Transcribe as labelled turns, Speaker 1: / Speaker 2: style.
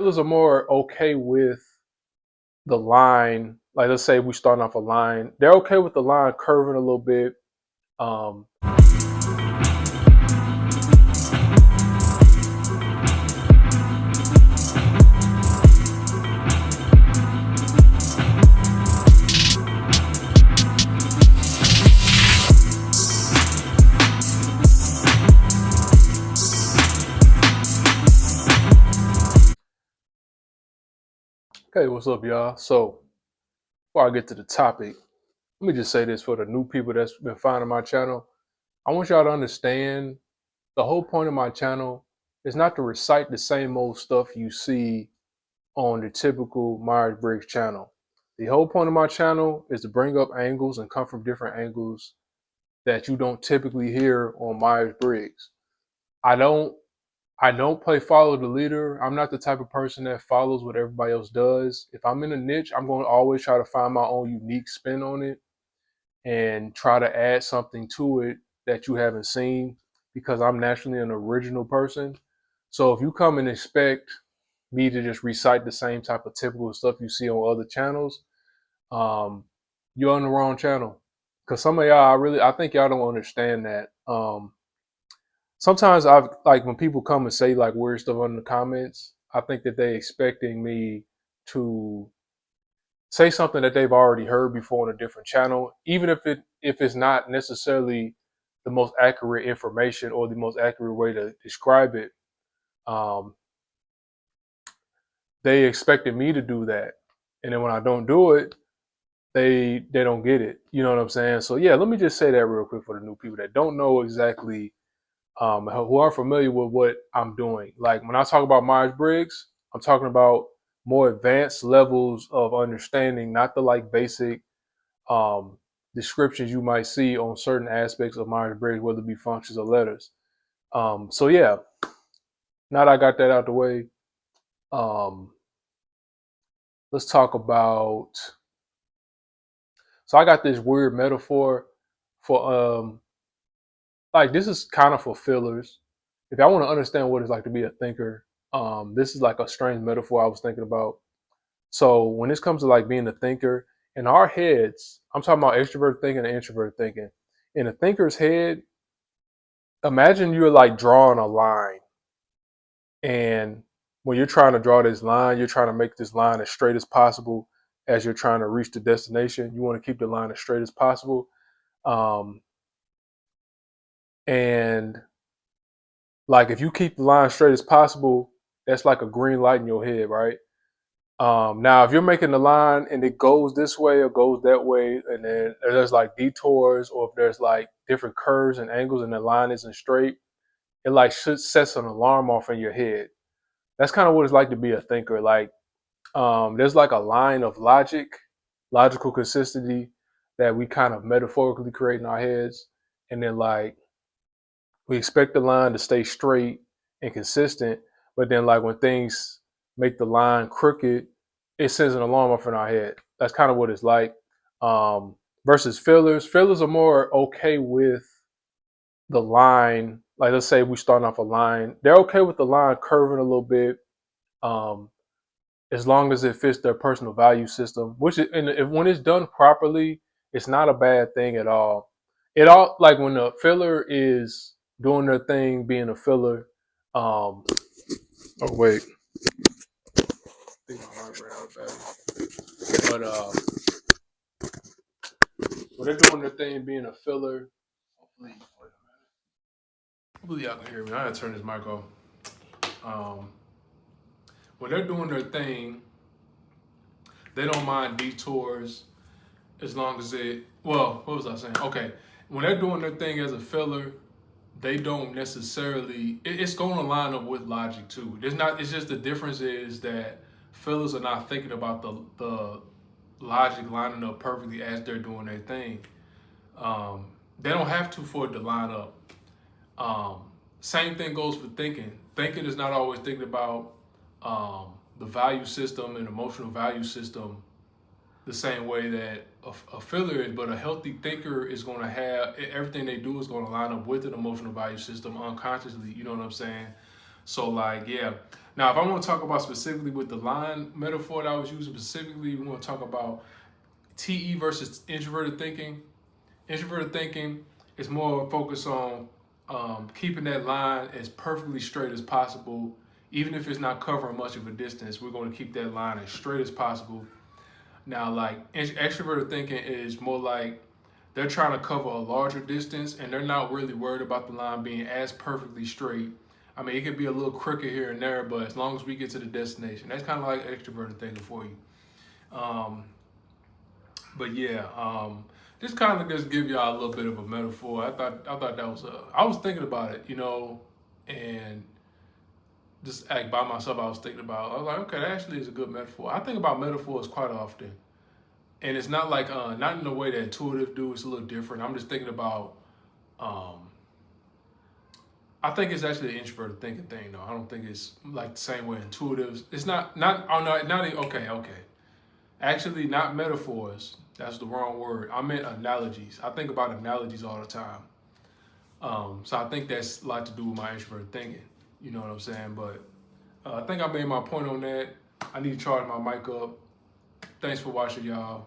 Speaker 1: Fillers are more okay with the line. Like let's say we starting off a line, they're okay with the line curving a little bit. Um, okay, what's up, y'all? So before I get to the topic, let me just say this for the new people that's been finding my channel. I want y'all to understand the whole point of my channel is not to recite the same old stuff you see on the typical Myers-Briggs channel. The whole point of my channel is to bring up angles and come from different angles that you don't typically hear on Myers-Briggs. I don't I don't play follow the leader. I'm not the type of person that follows what everybody else does. If I'm in a niche, I'm going to always try to find my own unique spin on it and try to add something to it that you haven't seen because I'm naturally an original person. So if you come and expect me to just recite the same type of typical stuff you see on other channels, um, you're on the wrong channel. Cause some of y'all, I think y'all don't understand that. Sometimes I've like when people come and say like weird stuff in the comments, I think that they expecting me to say something that they've already heard before on a different channel, even if it's not necessarily the most accurate information or the most accurate way to describe it. Um, they expected me to do that, and then when I don't do it, they don't get it. You know what I'm saying? So yeah, let me just say that real quick for the new people that don't know exactly who aren't familiar with what I'm doing. Like when I talk about Myers-Briggs, I'm talking about more advanced levels of understanding, not the like basic um, descriptions you might see on certain aspects of Myers-Briggs, whether it be functions or letters. So yeah, now that I got that out the way, um, let's talk about. So I got this weird metaphor for like this is kind of for fillers. If y'all want to understand what it's like to be a thinker, this is like a strange metaphor I was thinking about. So when this comes to like being a thinker, in our heads, I'm talking about extrovert thinking and introvert thinking. In a thinker's head, imagine you're like drawing a line, and when you're trying to draw this line, you're trying to make this line as straight as possible as you're trying to reach the destination. You want to keep the line as straight as possible. Um, and like if you keep the line straight as possible, that's like a green light in your head, right? Now, if you're making the line and it goes this way or goes that way, and then there's like detours, or if there's like different curves and angles, and the line isn't straight, it like should sets an alarm off in your head. That's kind of what it's like to be a thinker. Like, there's like a line of logical consistency that we kind of metaphorically create in our heads, and then like we expect the line to stay straight and consistent, but then like when things make the line crooked, it sends an alarm off in our head. That's kind of what it's like. Um, Versus fillers. Fillers are more okay with the line. Like let's say we start off a line, they're okay with the line curving a little bit, um, as long as it fits their personal value system. Which is, and if when it's done properly, it's not a bad thing at all. It all like when the filler is doing their thing, being a filler. Um, oh wait, I think my heart ran out of battery. But when they're doing their thing, being a filler. Hopefully y'all can hear me. I gotta turn this mic off. Um, when they're doing their thing, they don't mind detours as long as it. Well, what was I saying? Okay, when they're doing their thing as a filler, they don't necessarily. It's going to line up with logic too. There's not. It's just the difference is that fillers are not thinking about the logic lining up perfectly as they're doing their thing. Um, they don't have to for it to line up. Um, Same thing goes for thinking. Thinking is not always thinking about the value system and emotional value system the same way that a filler is, but a healthy thinker is going to have everything they do is going to line up with an emotional value system unconsciously. You know what I'm saying? So like, yeah. Now, if I want to talk about specifically with the line metaphor that I was using specifically, we want to talk about TE versus introverted thinking. Introverted thinking is more focused on keeping that line as perfectly straight as possible. Even if it's not covering much of a distance, we're going to keep that line as straight as possible. Now, like extroverted thinking is more like they're trying to cover a larger distance and they're not really worried about the line being as perfectly straight. I mean, it could be a little crooked here and there, but as long as we get to the destination, that's kind of like extroverted thinking for you. Um, but yeah, just kind of just give y'all a little bit of a metaphor. I thought that was I was thinking about it, and just act by myself. I was thinking about. I was like, okay, that actually is a good metaphor. I think about metaphors quite often, and it's not like not in the way that intuitive do. It's a little different. I'm just thinking about. Um, I think it's actually an introverted thinking thing, though. I don't think it's like the same way intuitives. It's not. Oh no, not okay. Actually, not metaphors. That's the wrong word. I meant analogies. I think about analogies all the time. So I think that's a lot to do with my introverted thinking. You know what I'm saying? But I think I made my point on that. I need to charge my mic up. Thanks for watching, y'all.